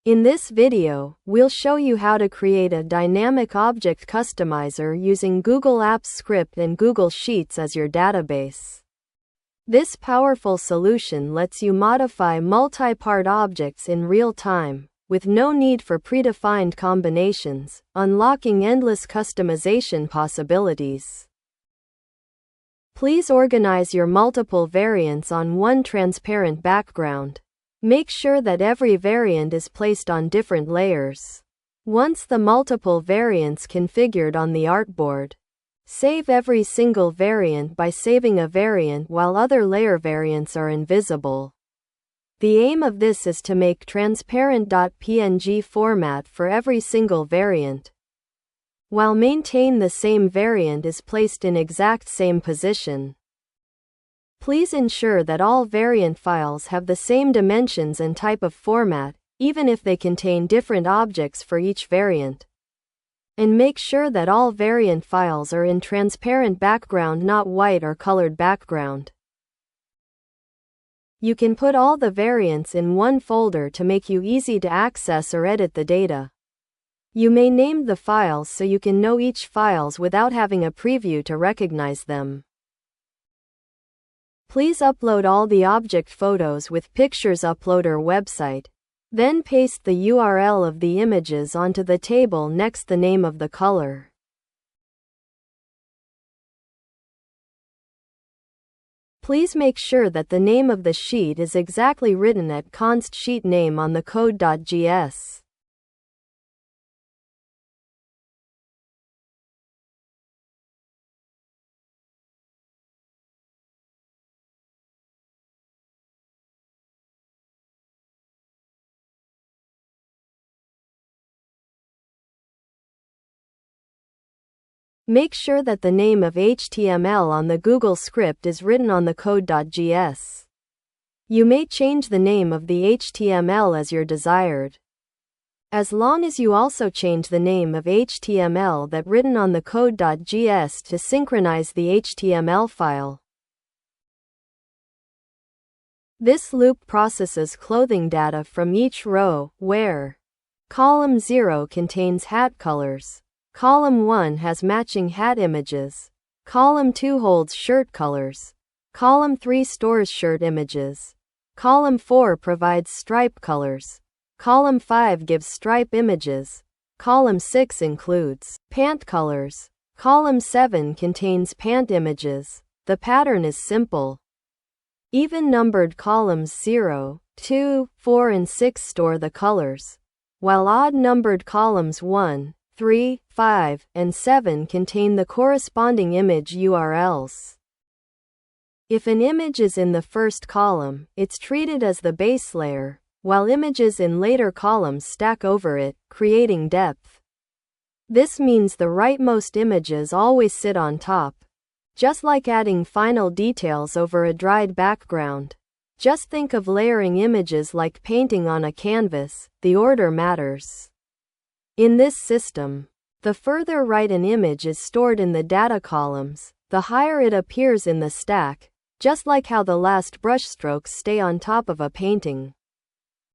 In this video, we'll show you how to create a dynamic object customizer using Google Apps script and Google Sheets as your database. This powerful solution lets you modify multi-part objects in real time, with no need for predefined combinations, unlocking endless customization possibilities. Please organize your multiple variants on one transparent background. Make sure that every variant is placed on different layers. Once the multiple variants configured on the artboard, save every single variant by saving a variant while other layer variants are invisible. The aim of this is to make transparent.png format for every single variant, while maintain the same variant is placed in exact same position. Please ensure that all variant files have the same dimensions and type of format, even if they contain different objects for each variant. And make sure that all variant files are in transparent background, not white or colored background. You can put all the variants in one folder to make you easy to access or edit the data. You may name the files so you can know each files without having a preview to recognize them. Please upload all the object photos with Pictures Uploader website. Then paste the URL of the images onto the table next the name of the color. Please make sure that the name of the sheet is exactly written at const sheet name on the code.js. Make sure that the name of HTML on the Google script is written on the code.js. You may change the name of the HTML as your desired, as long as you also change the name of HTML that written on the code.js to synchronize the HTML file. This loop processes clothing data from each row, where column 0 contains hat colors, column 1 has matching hat images, column 2 holds shirt colors, column 3 stores shirt images, column 4 provides stripe colors, column 5 gives stripe images, column 6 includes pant colors, column 7 contains pant images. The pattern is simple. Even-numbered columns 0, 2, 4 and 6 store the colors, while odd-numbered columns 1, 3, 5, and 7 contain the corresponding image URLs. If an image is in the first column, it's treated as the base layer, while images in later columns stack over it, creating depth. This means the rightmost images always sit on top. Just like adding final details over a dried background. Just think of layering images like painting on a canvas, the order matters. In this system, the further right an image is stored in the data columns, the higher it appears in the stack, just like how the last brushstrokes stay on top of a painting.